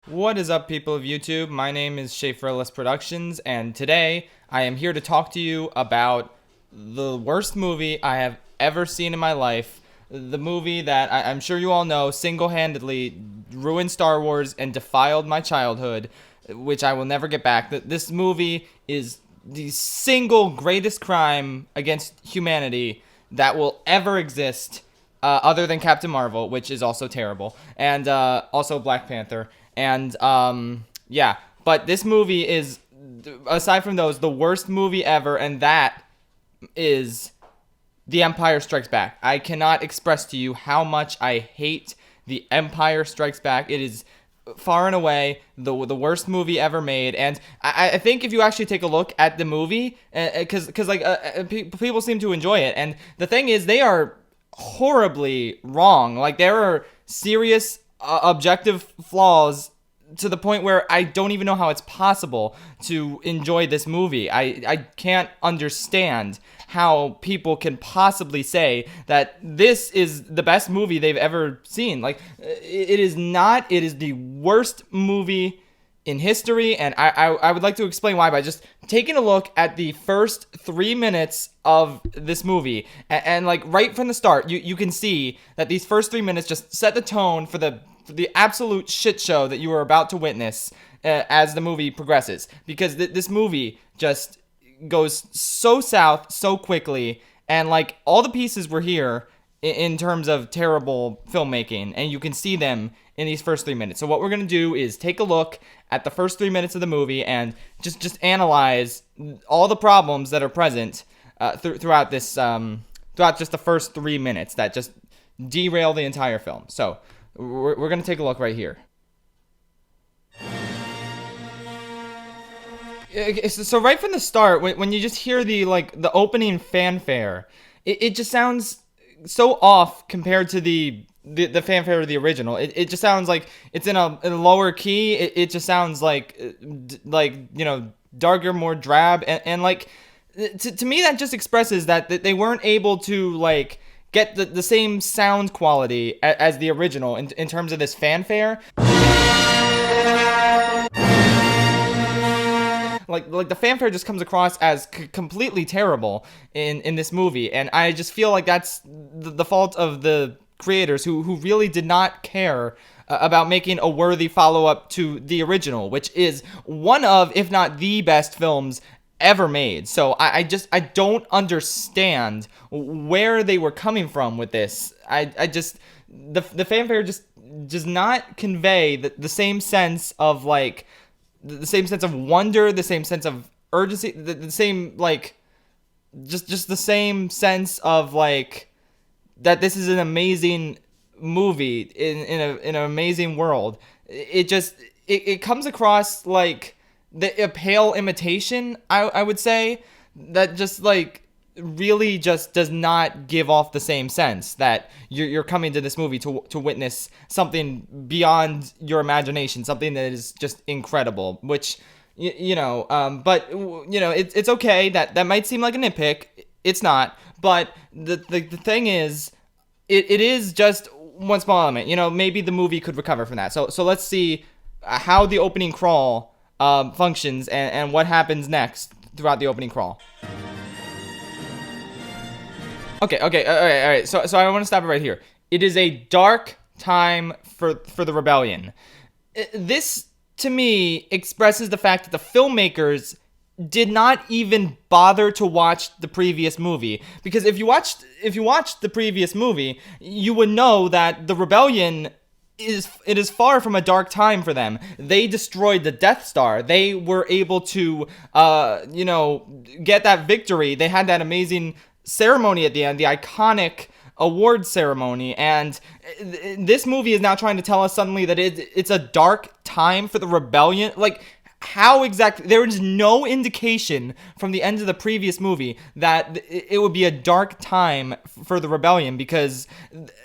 What is up, people of YouTube? My name is Schaffrillas Productions, and today I am here to talk to you about the worst movie I have ever seen in my life. The movie that I'm sure you all know single-handedly ruined Star Wars and defiled my childhood, which I will never get back. This movie is the single greatest crime against humanity that will ever exist, other than Captain Marvel, which is also terrible, and also Black Panther. And yeah, but this movie is, aside from those, the worst movie ever, and that is The Empire Strikes Back. I cannot express to you how much I hate The Empire Strikes Back. It is far and away the worst movie ever made, and I think if you actually take a look at the movie, because people seem to enjoy it, and the thing is, they are horribly wrong. Like, there are serious objective flaws to the point where I don't even know how it's possible to enjoy this movie. I can't understand how people can possibly say that this is the best movie they've ever seen. Like, it is not. It is the worst movie in history, and I would like to explain why by just taking a look at the first 3 minutes of this movie, and like right from the start, you can see that these first 3 minutes just set the tone for the absolute shit show that you are about to witness as the movie progresses, because this movie just goes so south so quickly, and like all the pieces were here in terms of terrible filmmaking, and you can see them in these first 3 minutes. So what we're going to do is take a look at the first 3 minutes of the movie and just analyze all the problems that are present throughout this throughout just the first 3 minutes that just derail the entire film. So we're going to take a look right here. So right from the start, when you just hear the opening fanfare, it just sounds so off compared to the fanfare of the original. It just sounds like it's in a lower key. It just sounds like darker, more drab, and like to me that just expresses that they weren't able to like get the same sound quality as the original in terms of this fanfare. Like the fanfare just comes across as completely terrible in this movie, and I just feel like that's the fault of the creators who really did not care about making a worthy follow-up to the original, which is one of, if not the best films ever made. So I don't understand where they were coming from with this. The fanfare just does not convey the same sense of like the same sense of wonder, the same sense of urgency, the same like just the same sense of like that this is an amazing movie in an amazing world. It comes across like a pale imitation, I would say, that just like really just does not give off the same sense that you're coming to this movie to witness something beyond your imagination, something that is just incredible, which but it's okay. That might seem like a nitpick. It's not, but the thing is, it is just one small element. Maybe the movie could recover from that. So let's see how the opening crawl functions and what happens next throughout the opening crawl. Okay, all right. So I want to stop it right here. It is a dark time for the rebellion. This, to me, expresses the fact that the filmmakers did not even bother to watch the previous movie, because if you watched the previous movie, you would know that the rebellion is far from a dark time for them. They destroyed the Death Star. They were able to get that victory. They had that amazing ceremony at the end, the iconic award ceremony, and this movie is now trying to tell us suddenly that it's a dark time for the rebellion. Like, how exactly? There is no indication from the end of the previous movie that it would be a dark time for the rebellion, because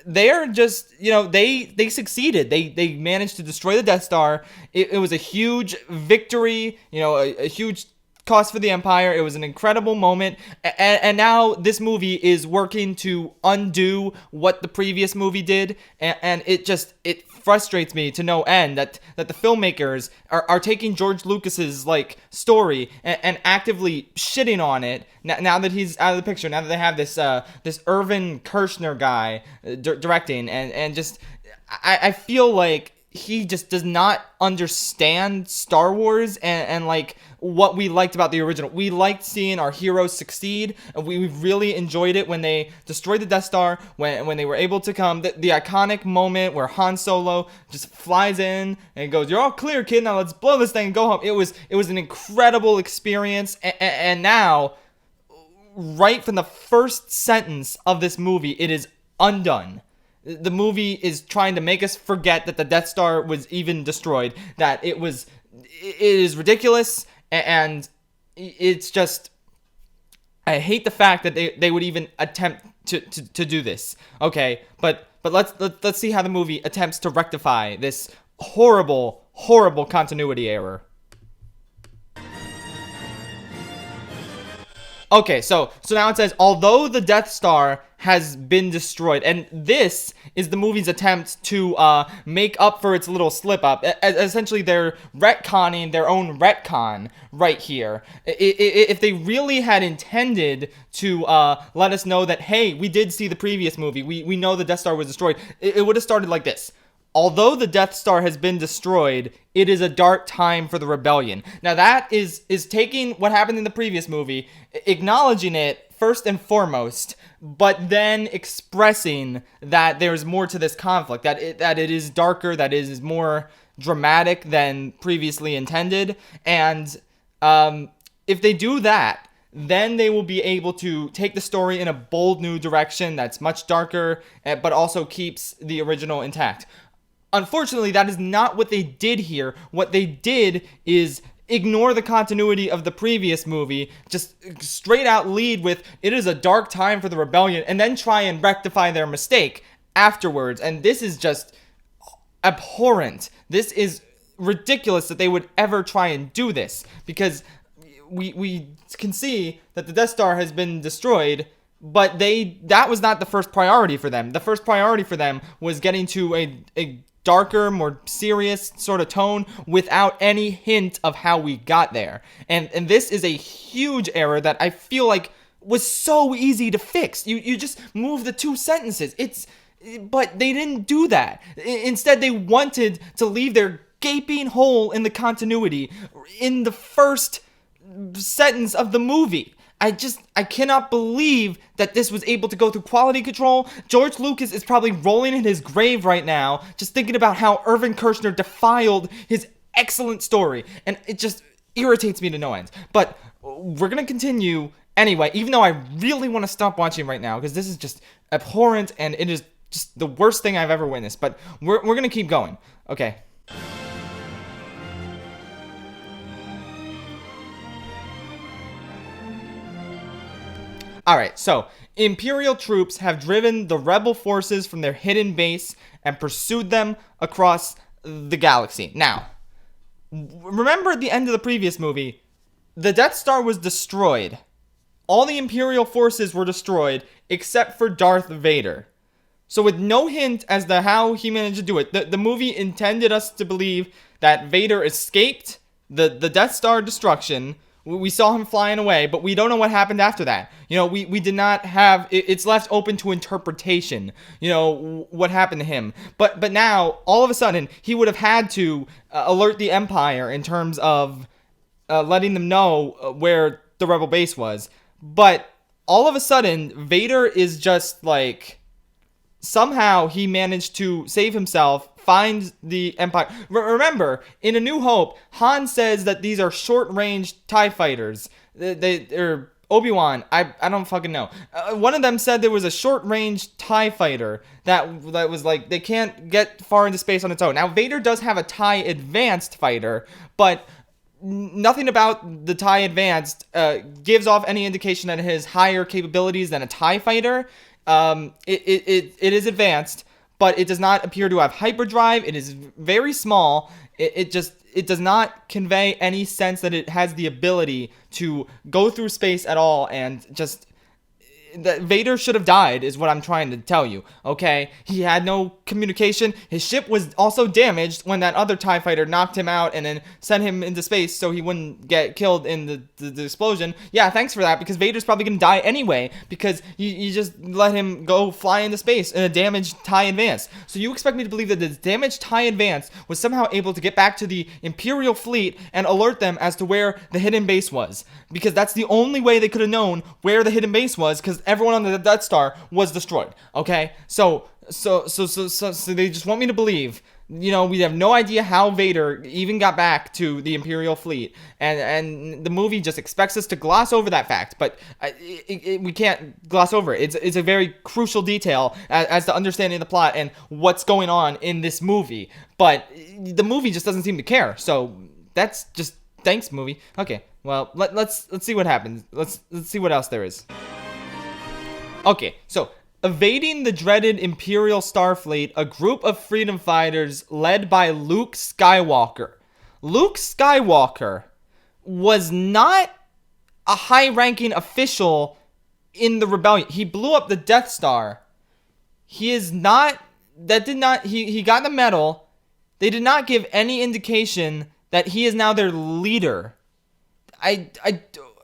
they're just, they succeeded. They managed to destroy the Death Star. It was a huge victory, a huge cause for the Empire. It was an incredible moment, and now this movie is working to undo what the previous movie did, and it frustrates me to no end that the filmmakers are taking George Lucas's like story and actively shitting on it now that he's out of the picture. Now that they have this Irvin Kershner guy directing, and just I feel like he just does not understand Star Wars and like what we liked about the original. We liked seeing our heroes succeed. We really enjoyed it when they destroyed the Death Star, when they were able to come. The iconic moment where Han Solo just flies in and goes, "You're all clear, kid. Now let's blow this thing and go home." It was an incredible experience. And now, right from the first sentence of this movie, it is undone. The movie is trying to make us forget that the Death Star was even destroyed, that it is ridiculous, and it's just, I hate the fact that they would even attempt to do this. Okay, but let's see how the movie attempts to rectify this horrible continuity error. Okay, so now it says, although the Death Star has been destroyed, and this is the movie's attempt to make up for its little slip up. Essentially, they're retconning their own retcon right here. If they really had intended to let us know that, hey, we did see the previous movie, we know the Death Star was destroyed, it would have started like this. Although the Death Star has been destroyed, it is a dark time for the rebellion. Now that is taking what happened in the previous movie, acknowledging it first and foremost, but then expressing that there's more to this conflict, that it is darker, that it is more dramatic than previously intended. And if they do that, then they will be able to take the story in a bold new direction that's much darker, but also keeps the original intact. Unfortunately, that is not what they did here. What they did is ignore the continuity of the previous movie, just straight out lead with, it is a dark time for the rebellion, and then try and rectify their mistake afterwards. And this is just abhorrent. This is ridiculous that they would ever try and do this, because we can see that the Death Star has been destroyed, but that was not the first priority for them. The first priority for them was getting to a darker, more serious sort of tone without any hint of how we got there. And this is a huge error that I feel like was so easy to fix. You just move the two sentences. But they didn't do that. Instead, they wanted to leave their gaping hole in the continuity in the first sentence of the movie. I cannot believe that this was able to go through quality control. George Lucas is probably rolling in his grave right now, just thinking about how Irvin Kershner defiled his excellent story. And it just irritates me to no end. But we're going to continue anyway, even though I really want to stop watching right now, because this is just abhorrent, and it is just the worst thing I've ever witnessed. But we're going to keep going. Okay. Alright, so Imperial troops have driven the rebel forces from their hidden base and pursued them across the galaxy. Now, remember at the end of the previous movie, the Death Star was destroyed. All the Imperial forces were destroyed except for Darth Vader. So with no hint as to how he managed to do it, the movie intended us to believe that Vader escaped the Death Star destruction. We saw him flying away, but we don't know what happened after that. You know, we did not have, it's left open to interpretation, you know, what happened to him. But now, all of a sudden, he would have had to alert the Empire in terms of letting them know where the rebel base was. But all of a sudden, Vader is just like, somehow he managed to save himself, find the Empire. Remember, in A New Hope, Han says that these are short-range TIE fighters. They're Obi-Wan, I don't fucking know. One of them said there was a short-range TIE fighter that was like, they can't get far into space on its own. Now, Vader does have a TIE Advanced fighter, but nothing about the TIE Advanced gives off any indication that it has higher capabilities than a TIE fighter. It is advanced, but it does not appear to have hyperdrive. It is very small. It does not convey any sense that it has the ability to go through space at all, and just that Vader should have died is what I'm trying to tell you, okay? He had no communication. His ship was also damaged when that other TIE fighter knocked him out and then sent him into space so he wouldn't get killed in the explosion. Yeah, thanks for that, because Vader's probably gonna die anyway, because you just let him go fly into space in a damaged TIE Advance. So you expect me to believe that this damaged TIE Advance was somehow able to get back to the Imperial fleet and alert them as to where the hidden base was? Because that's the only way they could have known where the hidden base was, because everyone on the Death Star was destroyed. Okay, so they just want me to believe, we have no idea how Vader even got back to the Imperial fleet, and the movie just expects us to gloss over that fact, but we can't gloss over it. It's a very crucial detail as to understanding the plot and what's going on in this movie, but the movie just doesn't seem to care. So that's just thanks, movie. Okay, well, let's see what happens. Let's see what else there is. Okay, so evading the dreaded Imperial Starfleet, a group of freedom fighters led by Luke Skywalker. Luke Skywalker was not a high-ranking official in the rebellion. He blew up the Death Star. He got the medal. They did not give any indication that he is now their leader.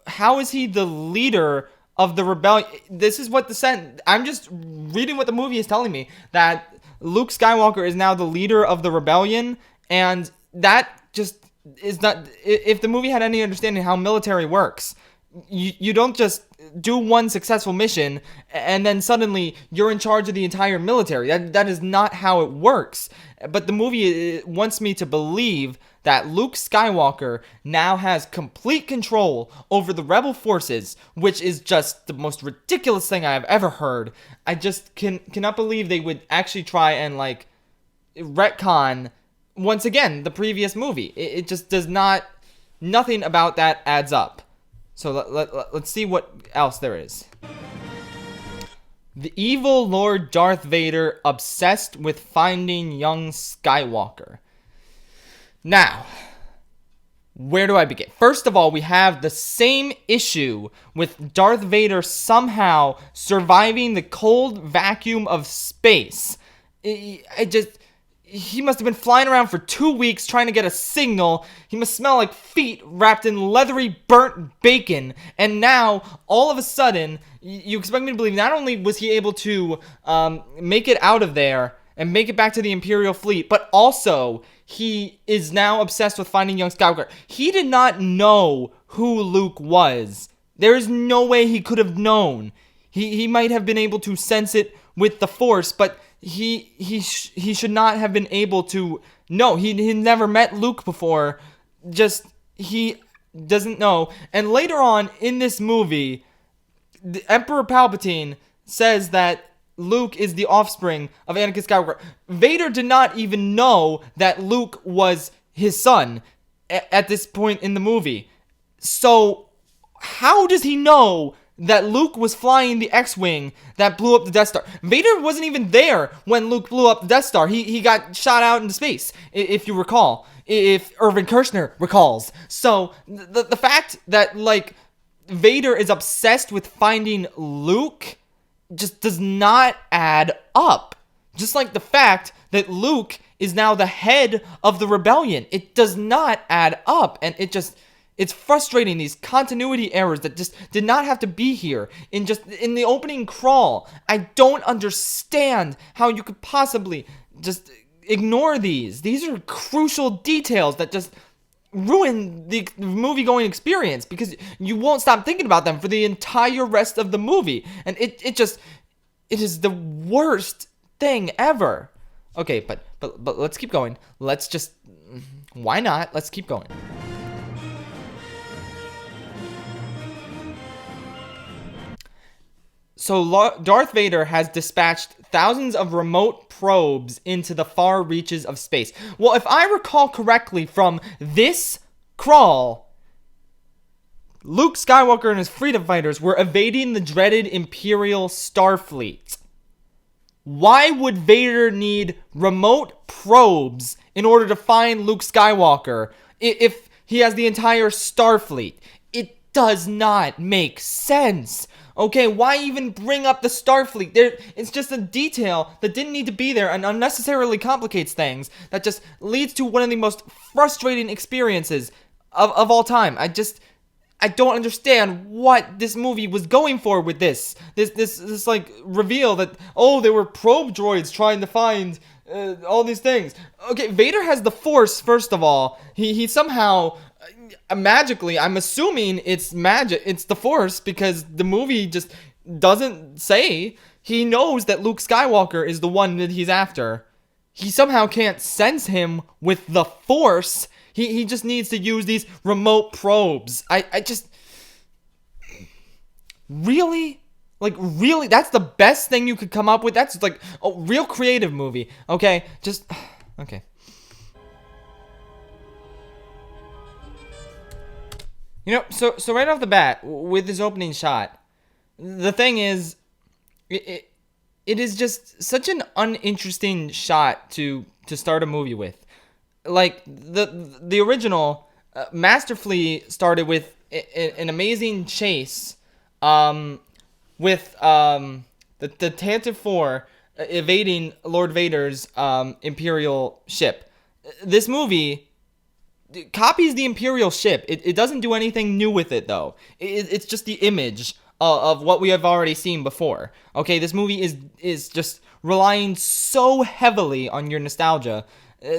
How is he the leader of the rebellion? This is what I'm just reading what the movie is telling me, that Luke Skywalker is now the leader of the rebellion, and that just is not. If the movie had any understanding how military works, you don't just do one successful mission and then suddenly you're in charge of the entire military. That is not how it works. But the movie wants me to believe that Luke Skywalker now has complete control over the rebel forces, which is just the most ridiculous thing I have ever heard. I just cannot believe they would actually try and retcon once again the previous movie. It just does not. Nothing about that adds up. So let's see what else there is. The evil Lord Darth Vader obsessed with finding young Skywalker. Now, where do I begin? First of all, we have the same issue with Darth Vader somehow surviving the cold vacuum of space. He must have been flying around for 2 weeks trying to get a signal. He must smell like feet wrapped in leathery burnt bacon. And now, all of a sudden, you expect me to believe not only was he able to make it out of there and make it back to the Imperial fleet, but also he is now obsessed with finding young Skywalker. He did not know who Luke was. There is no way he could have known. He might have been able to sense it with the Force, but he should not have been able to know. He never met Luke before. Just, he doesn't know. And later on in this movie, the Emperor Palpatine says that Luke is the offspring of Anakin Skywalker. Vader did not even know that Luke was his son at this point in the movie. So, how does he know that Luke was flying the X-Wing that blew up the Death Star? Vader wasn't even there when Luke blew up the Death Star. He got shot out into space, if you recall. If Irvin Kershner recalls. So, the fact that, Vader is obsessed with finding Luke just does not add up. Just like the fact that Luke is now the head of the rebellion. It does not add up. And it's frustrating, these continuity errors that just did not have to be here in the opening crawl. I don't understand how you could possibly just ignore these. These are crucial details that just ruin the movie-going experience because you won't stop thinking about them for the entire rest of the movie. And it is the worst thing ever. Okay, but let's keep going. Why not? Let's keep going. So Darth Vader has dispatched thousands of remote probes into the far reaches of space. Well, if I recall correctly from this crawl, Luke Skywalker and his freedom fighters were evading the dreaded Imperial Starfleet. Why would Vader need remote probes in order to find Luke Skywalker if he has the entire Starfleet? It does not make sense. Okay, why even bring up the Starfleet? It's just a detail that didn't need to be there and unnecessarily complicates things that just leads to one of the most frustrating experiences of all time. I don't understand what this movie was going for with this like reveal that, oh, there were probe droids trying to find all these things. Okay, Vader has the Force. First of all, he somehow magically, I'm assuming it's magic, it's the Force, because the movie just doesn't say. He knows that Luke Skywalker is the one that he's after. He somehow can't sense him with the Force. He just needs to use these remote probes. I just... Really? Like, really? That's the best thing you could come up with? That's like a real creative movie. Okay, just... Okay. You know, so right off the bat, with this opening shot, the thing is, it is just such an uninteresting shot to start a movie with. Like, the original masterfully started with an amazing chase with the Tantive 4 evading Lord Vader's Imperial ship. This movie copies the Imperial ship. It doesn't do anything new with it, though. It's just the image of what we have already seen before. Okay, this movie is just relying so heavily on your nostalgia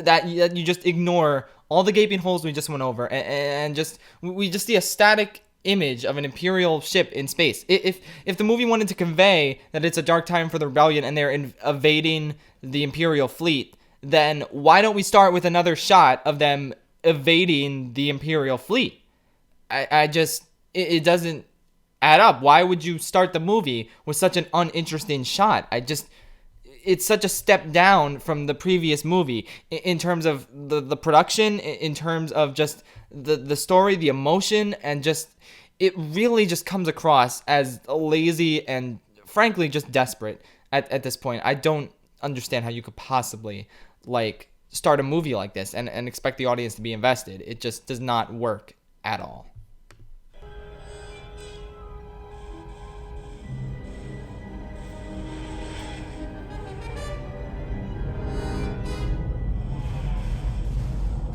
that you just ignore all the gaping holes we just went over, and we just see a static image of an Imperial ship in space. If the movie wanted to convey that it's a dark time for the rebellion and they're evading the Imperial fleet, then why don't we start with another shot of them evading the Imperial fleet? It doesn't add up. Why would you start the movie with such an uninteresting shot? It's such a step down from the previous movie in terms of the production, in terms of just the story, the emotion, and just, it really just comes across as lazy and frankly just desperate at this point. I don't understand how you could possibly like start a movie like this and expect the audience to be invested. It just does not work at all.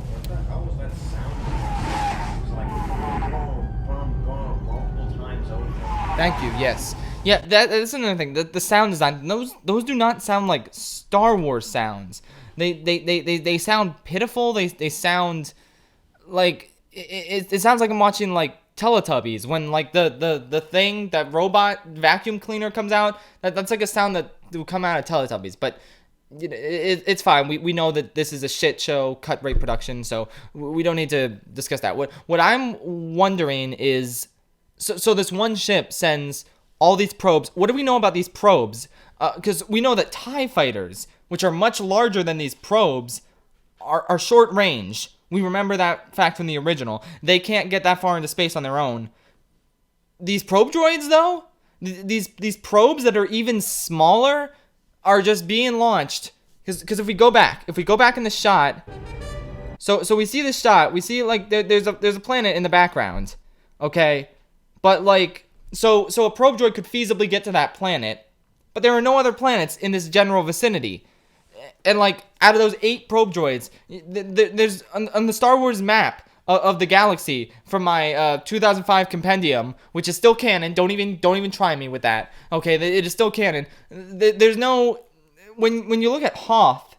What the hell was that sound? It was like boom, boom, boom, multiple times over. Thank you. Yes. Yeah, that's another thing. The sound design, those do not sound like Star Wars sounds. They sound pitiful. They sound like it sounds like I'm watching like Teletubbies when like the thing, that robot vacuum cleaner comes out. That's like a sound that would come out of Teletubbies. But you know, it's fine. We know that this is a shit show, cut rate production, so we don't need to discuss that. What I'm wondering is, so this one ship sends all these probes. What do we know about these probes? Because we know that TIE fighters, which are much larger than these probes, are short range. We remember that fact from the original. They can't get that far into space on their own. These probe droids, though, these probes that are even smaller are just being launched. Because if we go back in the shot, so we see this shot, we see like there's a planet in the background, okay, but like so a probe droid could feasibly get to that planet, but there are no other planets in this general vicinity. And like out of those 8 probe droids, there's on the Star Wars map of the galaxy from my 2005 compendium, which is still canon. Don't even try me with that. Okay, it is still canon. There's no, when you look at Hoth,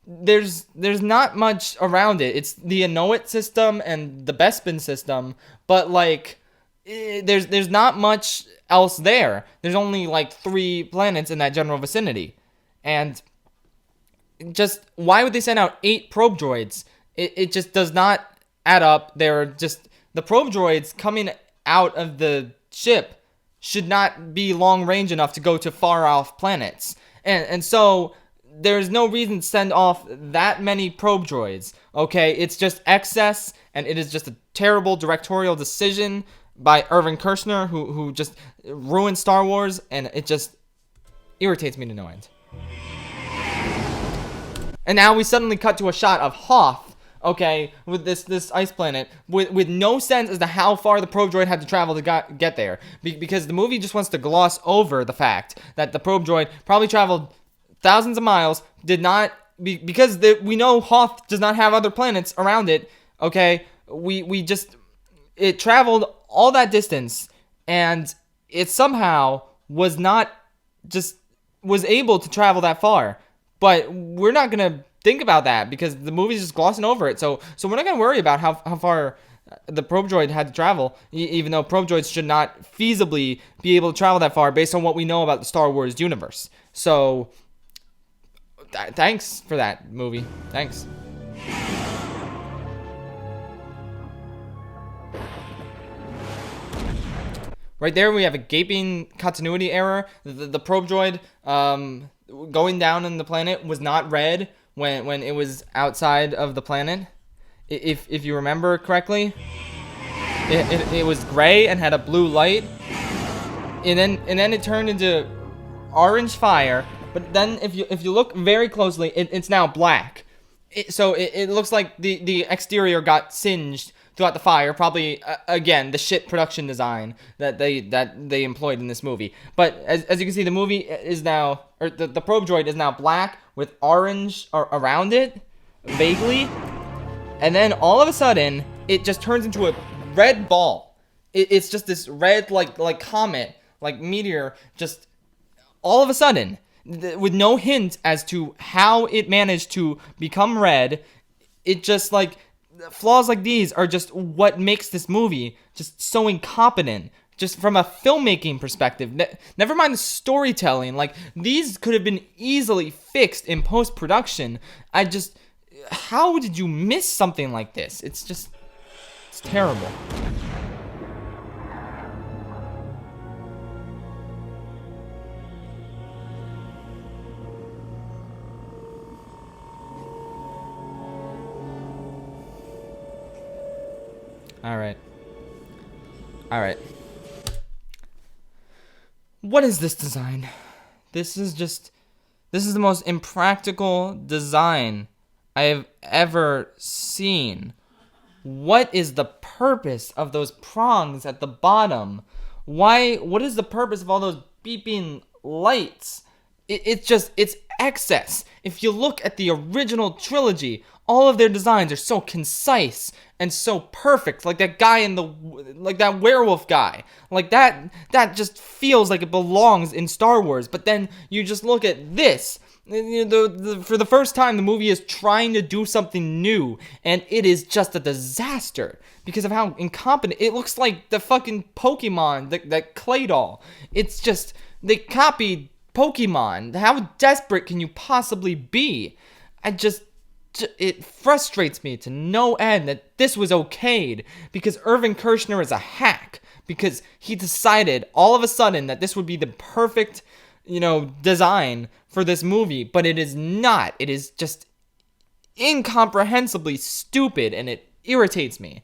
there's not much around it. It's the Inuit system and the Bespin system, but like there's not much else there. There's only like 3 planets in that general vicinity, and just why would they send out 8 probe droids? It just does not add up. They're just, the probe droids coming out of the ship should not be long range enough to go to far off planets, and so there's no reason to send off that many probe droids. Okay, it's just excess, and it is just a terrible directorial decision by Irvin Kershner, who just ruined Star Wars, and it just irritates me to no end. And now we suddenly cut to a shot of Hoth, okay, with this ice planet, with no sense as to how far the probe droid had to travel to get there. Because the movie just wants to gloss over the fact that the probe droid probably traveled thousands of miles, did not, because we know Hoth does not have other planets around it, okay? It traveled all that distance, and it somehow was not just, was able to travel that far. But we're not gonna think about that because the movie's just glossing over it. So we're not gonna worry about how far the probe droid had to travel, even though probe droids should not feasibly be able to travel that far based on what we know about the Star Wars universe. So thanks for that, movie. Thanks. Right there, we have a gaping continuity error. The probe droid going down on the planet was not red when it was outside of the planet. If you remember correctly, it was gray and had a blue light, and then it turned into orange fire. But then if you look very closely, it's now black. So it looks like the exterior got singed throughout the fire. Probably again the shit production design that they employed in this movie. But as you can see, the movie is now, or the probe droid is now black with orange around it, vaguely, and then all of a sudden it just turns into a red ball. It's just this red like comet, like meteor, just all of a sudden, with no hint as to how it managed to become red. It just, like, flaws like these are just what makes this movie just so incompetent, just from a filmmaking perspective. Never mind the storytelling. Like, these could have been easily fixed in post-production. How did you miss something like this? It's terrible. All right. What is this design? This is the most impractical design I have ever seen. What is the purpose of those prongs at the bottom? What is the purpose of all those beeping lights? It's excess. If you look at the original trilogy, all of their designs are so concise and so perfect. Like that guy like that werewolf guy. Like that just feels like it belongs in Star Wars. But then you just look at this. For the first time, the movie is trying to do something new, and it is just a disaster because of how incompetent. It looks like the fucking Pokemon, that clay doll. It's just, they copied Pokemon. How desperate can you possibly be? It frustrates me to no end that this was okayed because Irvin Kershner is a hack, because he decided all of a sudden that this would be the perfect, design for this movie, but it is not. It is just incomprehensibly stupid, and it irritates me.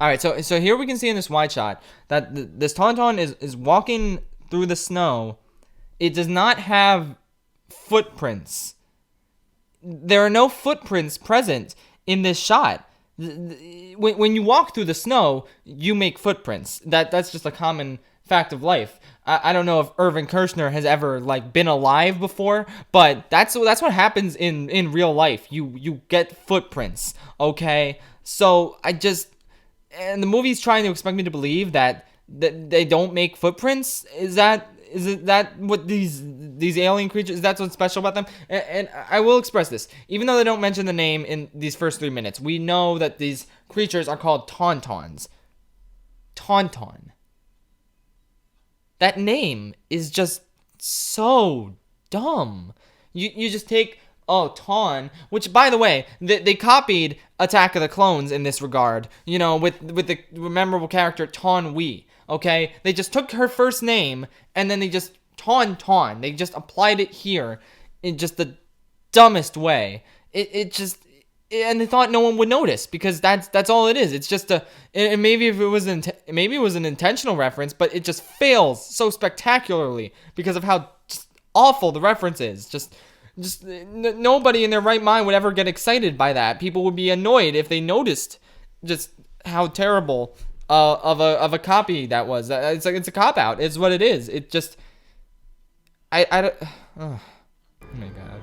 All right, so here we can see in this wide shot that this Tauntaun is walking through the snow. It does not have footprints. There are no footprints present in this shot. When you walk through the snow, you make footprints. That's just a common fact of life. I don't know if Irvin Kershner has ever been alive before, but that's what happens in real life. You get footprints, okay? So and the movie's trying to expect me to believe that they don't make footprints. Is that what these alien creatures, that's what's special about them? And I will express this. Even though they don't mention the name in these first 3 minutes, we know that these creatures are called Tauntauns. Tauntaun. That name is just so dumb. You just take, Taun, which, by the way, they copied Attack of the Clones in this regard, with the memorable character Taun We, okay? They just took her first name, and then they just, Taun, they just applied it here in just the dumbest way. and they thought no one would notice because that's all it is. It's just and maybe if it was maybe it was an intentional reference, but it just fails so spectacularly because of how just awful the reference is. Nobody in their right mind would ever get excited by that. People would be annoyed if they noticed just how terrible of a copy that was. It's a cop out. It's what it is. It just I don't. Oh my god.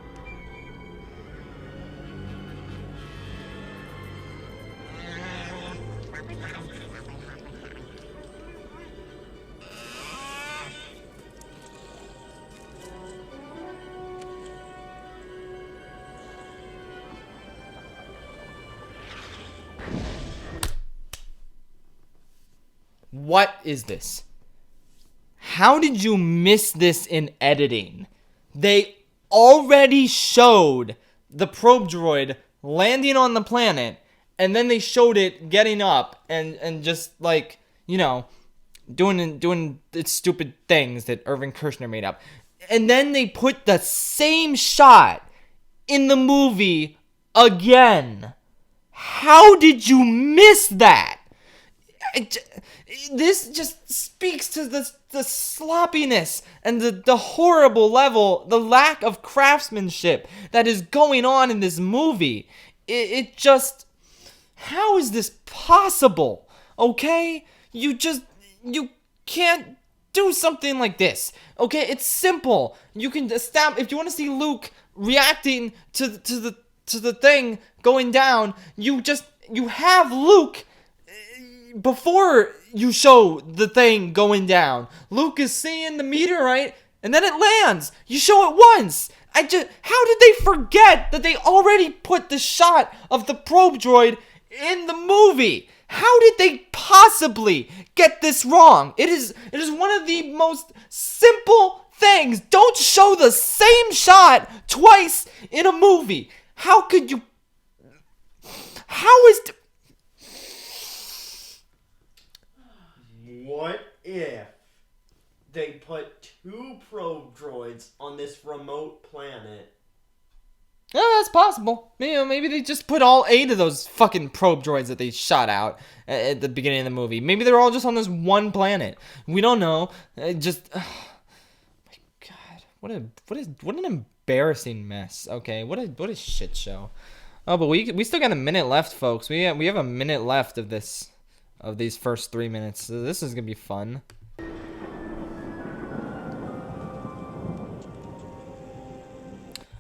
What is this? How did you miss this in editing? They already showed the probe droid landing on the planet, and then they showed it getting up and just like, doing its stupid things that Irvin Kershner made up. And then they put the same shot in the movie again. How did you miss that? This just speaks to the sloppiness and the horrible level, the lack of craftsmanship that is going on in this movie. It just, how is this possible? Okay? You can't do something like this. Okay? It's simple. You can establish, if you want to see Luke reacting to the thing going down, you have Luke before you show the thing going down. Luke is seeing the meteorite, and then it lands. You show it once. How did they forget that they already put the shot of the probe droid in the movie? How did they possibly get this wrong? It is one of the most simple things. Don't show the same shot twice in a movie. How could you? How is? What if they put 2 probe droids on this remote planet? Oh, that's possible. Maybe they just put all 8 of those fucking probe droids that they shot out at the beginning of the movie. Maybe they're all just on this one planet. We don't know. My God, what an embarrassing mess. Okay, what a shit show. Oh, but we still got a minute left, folks. We have a minute left of these first 3 minutes. So this is gonna be fun.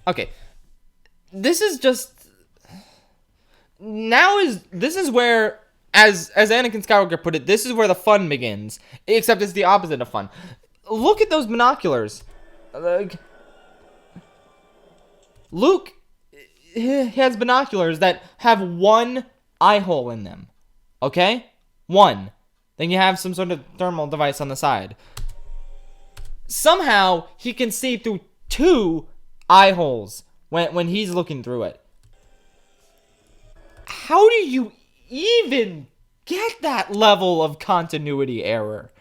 Okay. This is where, as Anakin Skywalker put it, this is where the fun begins. Except it's the opposite of fun. Look at those binoculars. Luke has binoculars that have 1 eye hole in them. Okay? 1. Then you have some sort of thermal device on the side. Somehow he can see through 2 eye holes when he's looking through it. How do you even get that level of continuity error?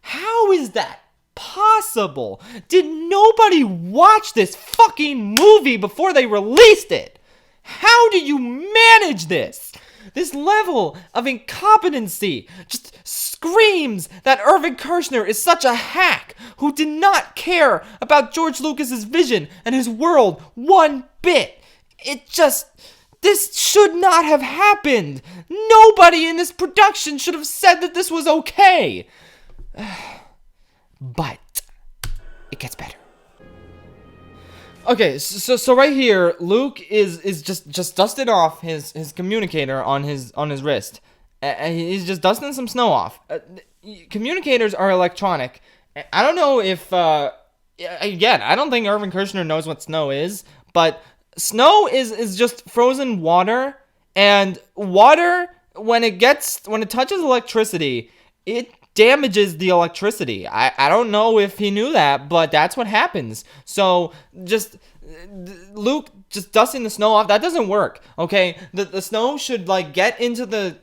How is that possible? Did nobody watch this fucking movie before they released it? How do you manage this? This level of incompetency just screams that Irvin Kershner is such a hack who did not care about George Lucas's vision and his world one bit. This should not have happened. Nobody in this production should have said that this was okay. But it gets better. Okay, so right here, Luke is just dusting off his communicator on his wrist. He's just dusting some snow off. Communicators are electronic. I don't know if again, I don't think Irvin Kershner knows what snow is, but snow is just frozen water, and water when it touches electricity, it damages the electricity. I don't know if he knew that, but that's what happens. So Luke just dusting the snow off, that doesn't work. Okay, the snow should like get into the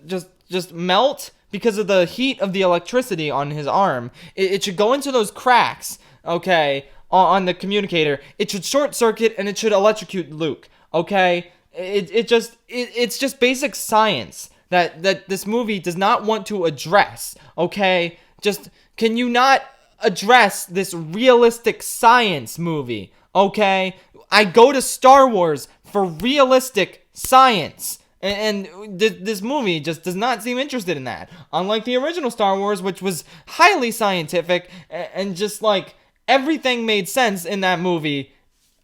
just melt because of the heat of the electricity on his arm. It should go into those cracks. Okay, on the communicator. It should short circuit and it should electrocute Luke. Okay, It's just basic science that this movie does not want to address. Okay, just can you not address this realistic science movie? Okay, I go to Star Wars for realistic science. And this movie just does not seem interested in that. Unlike the original Star Wars, which was highly scientific and just like everything made sense in that movie.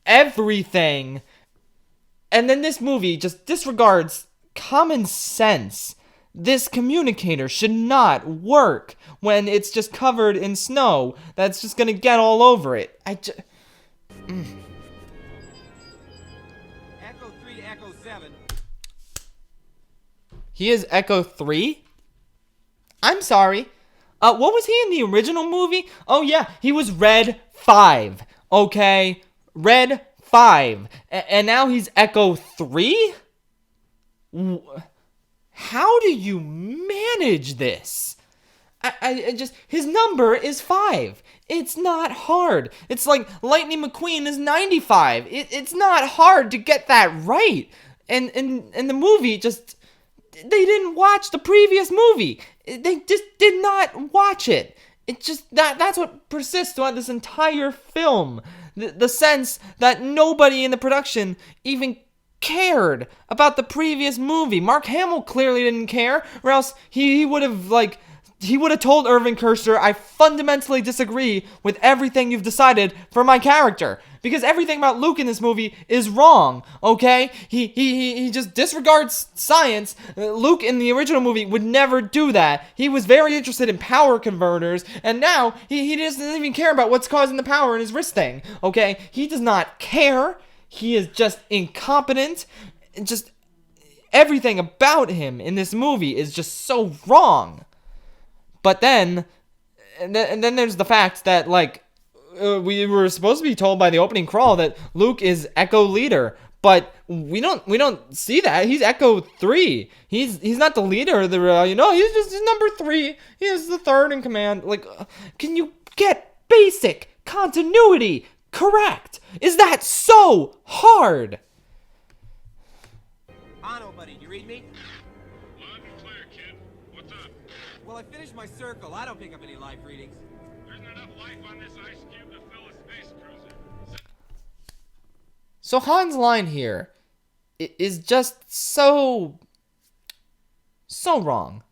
Everything. And then this movie just disregards common sense. This communicator should not work when it's just covered in snow that's just gonna get all over it. Echo 3 to Echo 7. He is Echo 3? I'm sorry. What was he in the original movie? Oh yeah, he was Red 5. Okay, Red 5. And now he's Echo 3? How do you manage this? I just, his number is 5. It's not hard. It's like Lightning McQueen is 95. It's not hard to get that right. And the movie just, they didn't watch the previous movie. They just did not watch it. It just, that's what persists throughout this entire film. The sense that nobody in the production even cared about the previous movie. Mark Hamill clearly didn't care, or else he would have told Irving Kershner, I fundamentally disagree with everything you've decided for my character. Because everything about Luke in this movie is wrong, okay? He just disregards science. Luke in the original movie would never do that. He was very interested in power converters, and now he doesn't even care about what's causing the power in his wrist thing, okay? He does not care. He is just incompetent. Just everything about him in this movie is just so wrong. But then, and then there's the fact that, like, we were supposed to be told by the opening crawl that Luke is Echo leader, but we don't see that. He's Echo 3. He's not the leader of the rebellion. No, he's just number 3. He is the third in command. Like, can you get basic continuity correct? Is that so hard? Ano, buddy, you read me? Loud and clear, kid. What's up? Well, I finished my circle. I don't pick up any live readings. There isn't enough life on this ice cube to fill a space cruiser. So Han's line here is just so wrong.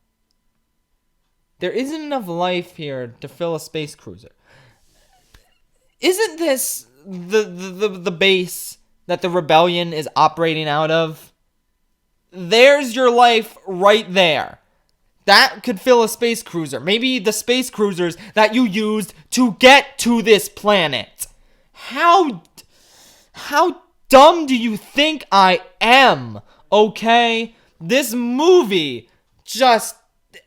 There isn't enough life here to fill a space cruiser. Isn't this the base that the rebellion is operating out of? There's your life right there. That could fill a space cruiser. Maybe the space cruisers that you used to get to this planet. How dumb do you think I am? Okay? This movie, just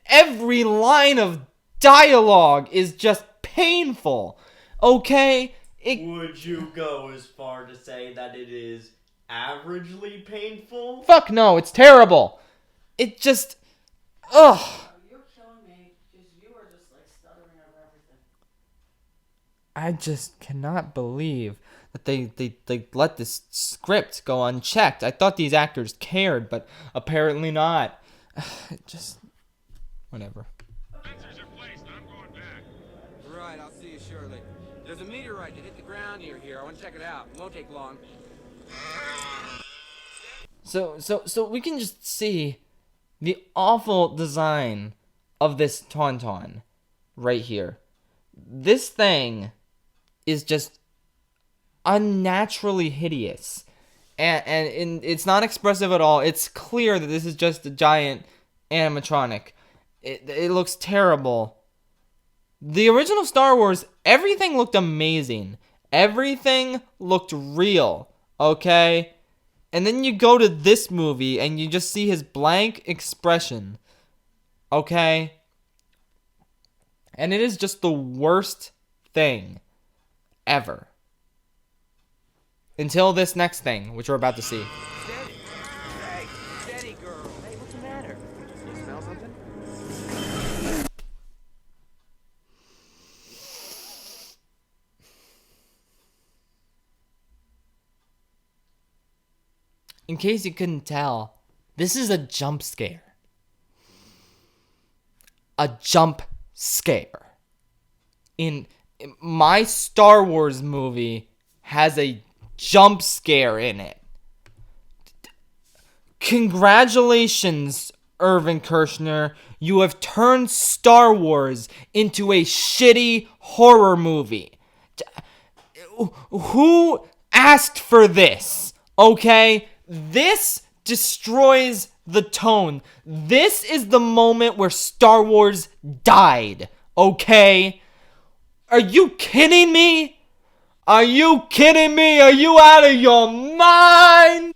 every line of dialogue is just painful. Okay? Would you go as far to say that it is averagely painful? Fuck no, it's terrible. It just, ugh. You're killing me because you are just like stuttering over everything. I just cannot believe that they let this script go unchecked. I thought these actors cared, but apparently not. Just, whatever. Sensors are placed. I'm going back. Right, I'll see you shortly. There's a meteorite that hit the ground near here. I want to check it out. It won't take long. So we can just see the awful design of this Tauntaun right here. This thing is just unnaturally hideous. And it's not expressive at all. It's clear that this is just a giant animatronic. It looks terrible. The original Star Wars, everything looked amazing. Everything looked real, okay? And then you go to this movie and you just see his blank expression, okay? And it is just the worst thing ever. Until this next thing, which we're about to see. Steady. Hey, steady, girl. Hey, what's the matter? You smell something? in case you couldn't tell, this is a jump scare. A jump scare. In my Star Wars movie has a jump scare in it. Congratulations, Irvin Kershner. You have turned Star Wars into a shitty horror movie. Who asked for this? Okay? This destroys the tone. This is the moment where Star Wars died. Okay? Are you kidding me? Are you kidding me? Are you out of your mind?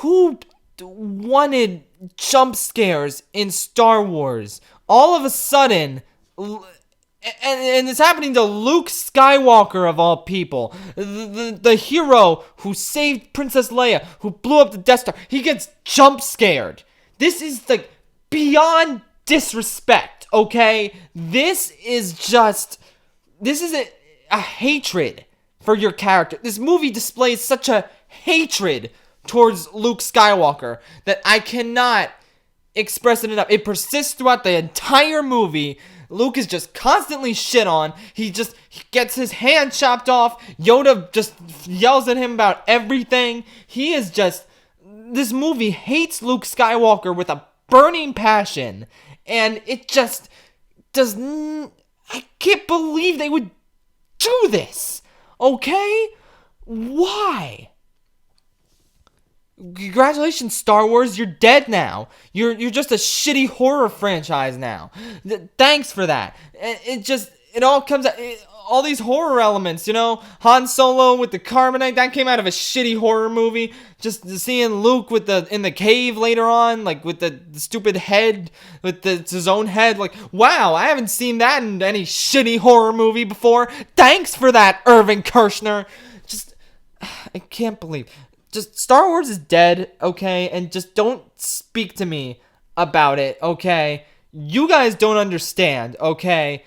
Who wanted jump scares in Star Wars? All of a sudden, and it's happening to Luke Skywalker of all people, the hero who saved Princess Leia, who blew up the Death Star. He gets jump scared. This is like beyond disrespect, okay? This is a hatred for your character. This movie displays such a hatred towards Luke Skywalker that I cannot express it enough. It persists throughout the entire movie. Luke is just constantly shit on. He gets his hand chopped off. Yoda just yells at him about everything. This movie hates Luke Skywalker with a burning passion. And it just I can't believe they would do this. Okay? Why? Congratulations, Star Wars, you're dead now. You're just a shitty horror franchise now. Thanks for that. It all comes out, all these horror elements, Han Solo with the carbonite, that came out of a shitty horror movie. Just seeing Luke in the cave later on, like with the stupid head, with his own head, like, wow, I haven't seen that in any shitty horror movie before. Thanks for that, Irvin Kershner. I can't believe. Just Star Wars is dead, okay? And just don't speak to me about it, okay? You guys don't understand, okay?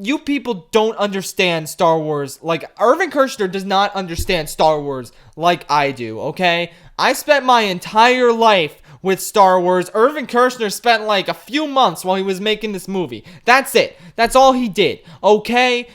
You people don't understand Star Wars like Irvin Kershner does not understand Star Wars like I do, okay? I spent my entire life with Star Wars. Irvin Kershner spent like a few months while he was making this movie. That's it. That's all he did, okay?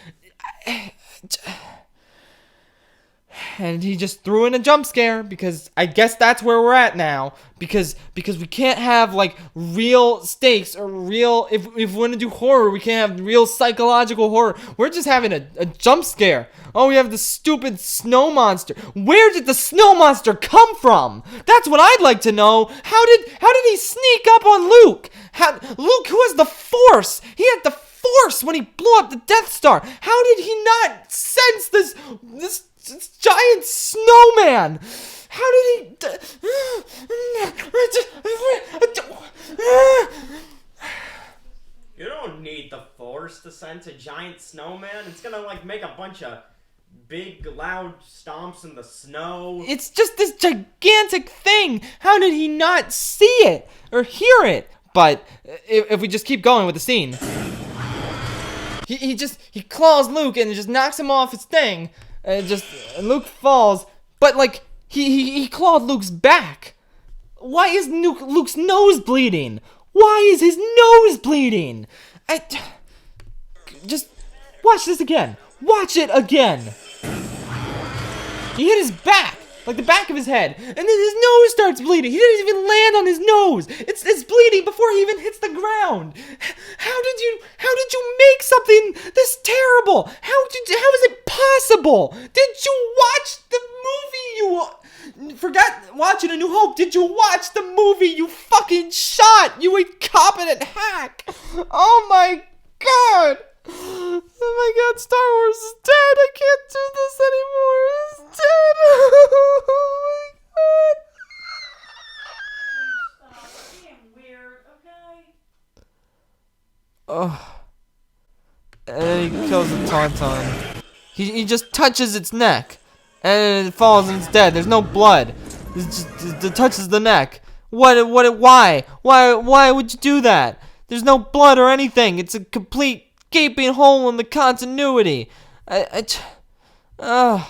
And he just threw in a jump scare because I guess that's where we're at now. Because we can't have like real stakes or real, if we want to do horror, we can't have real psychological horror. We're just having a jump scare. Oh, we have the stupid snow monster. Where did the snow monster come from? That's what I'd like to know. How did he sneak up on Luke? Luke, who has the Force? He had the Force when he blew up the Death Star. How did he not sense this giant snowman? How did he? You don't need the Force to sense a giant snowman. It's gonna like make a bunch of big loud stomps in the snow. It's just this gigantic thing. How did he not see it or hear it? But if we just keep going with the scene, he claws Luke and just knocks him off his thing. And Luke falls, but like he clawed Luke's back. Why is Luke's nose bleeding? Why is his nose bleeding? Just watch this again. Watch it again. He hit his back, like the back of his head, and then his nose starts bleeding. He didn't even land on his nose. It's bleeding before he even hits the ground. How did you make something this terrible? How is it possible? Did you watch the movie? You forgot watching A New Hope. Did you watch the movie? You fucking shot. You incompetent hack. Oh my god. Oh my god, Star Wars is dead. I can't do this anymore. It's dead. Oh my god. Stop being weird, okay? Oh. And then he kills the Tauntaun. He just touches its neck. And it falls and it's dead. There's no blood. It touches the neck. Why? Why would you do that? There's no blood or anything. It's a complete gaping hole in the continuity. Ugh.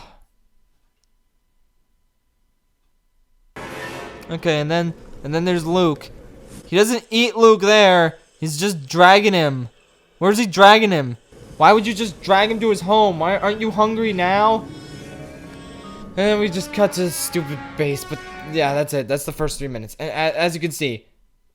Okay, and then there's Luke. He doesn't eat Luke there. He's just dragging him. Where's he dragging him? Why would you just drag him to his home? Why aren't you hungry now? And then we just cut to this stupid base. But yeah, that's it. That's the first 3 minutes. And as you can see,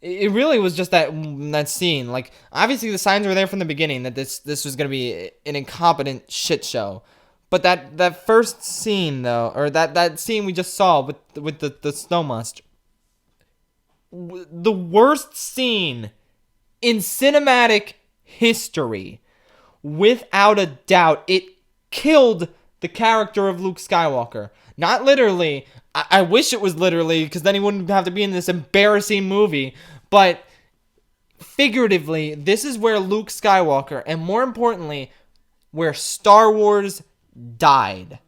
it really was just that scene. Like, obviously the signs were there from the beginning that this was gonna be an incompetent shit show. But that first scene though, or that scene we just saw with the snow monster, the worst scene in cinematic history, without a doubt. It killed the character of Luke Skywalker. Not literally. I wish it was literally, because then he wouldn't have to be in this embarrassing movie. But figuratively, this is where Luke Skywalker, and more importantly, where Star Wars died.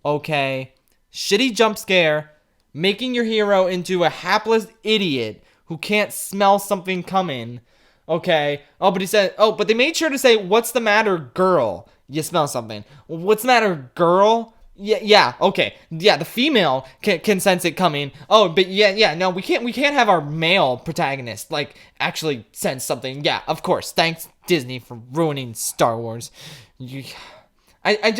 Okay? Shitty jump scare, making your hero into a hapless idiot who can't smell something coming. Okay. Oh, but they made sure to say, "What's the matter, girl? You smell something." Well, what's the matter, girl? Yeah, okay. Yeah, the female can sense it coming. Oh, but yeah, no, we can't have our male protagonist, like, actually sense something. Yeah, of course. Thanks, Disney, for ruining Star Wars. I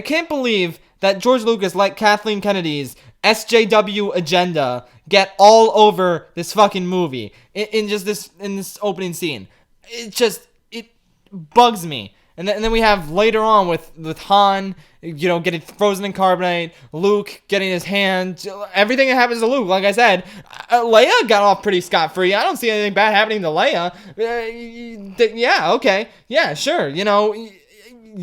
can't believe that George Lucas let Kathleen Kennedy's SJW agenda get all over this fucking movie in this opening scene. It bugs me. And then we have later on with Han, getting frozen in carbonite, Luke getting his hand, everything that happens to Luke. Like I said, Leia got off pretty scot-free. I don't see anything bad happening to Leia. Yeah, okay. Yeah, sure.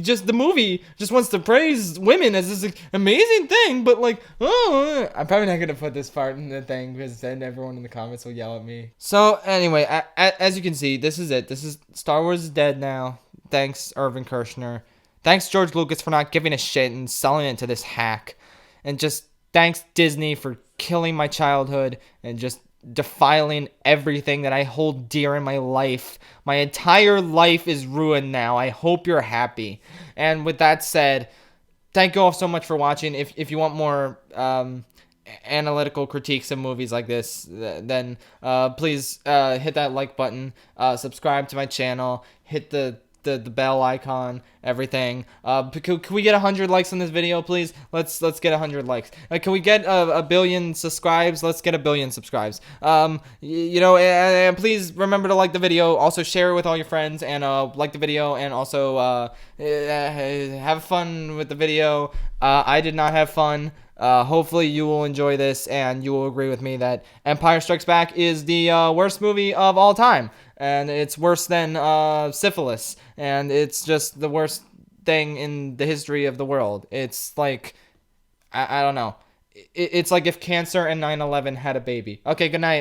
Just the movie just wants to praise women as this amazing thing, but like, I'm probably not gonna put this part in the thing because then everyone in the comments will yell at me. So anyway, as you can see, this is it. This is Star Wars is dead now. Thanks, Irvin Kershner. Thanks, George Lucas, for not giving a shit and selling it to this hack. And just thanks, Disney, for killing my childhood and just defiling everything that I hold dear in my life. My entire life is ruined now. I hope you're happy. And with that said, thank you all so much for watching. If you want more analytical critiques of movies like this, then please hit that like button, subscribe to my channel, hit the bell icon, everything. Can we get 100 likes on this video, please? Let's get 100 likes. Can we get a billion subscribes? Let's get a billion subscribes. And please remember to like the video. Also share it with all your friends, and like the video, and also have fun with the video. I did not have fun. Hopefully you will enjoy this, and you will agree with me that Empire Strikes Back is the worst movie of all time. And it's worse than syphilis. And it's just the worst thing in the history of the world. It's like, I don't know. It's like if cancer and 9/11 had a baby. Okay, good night.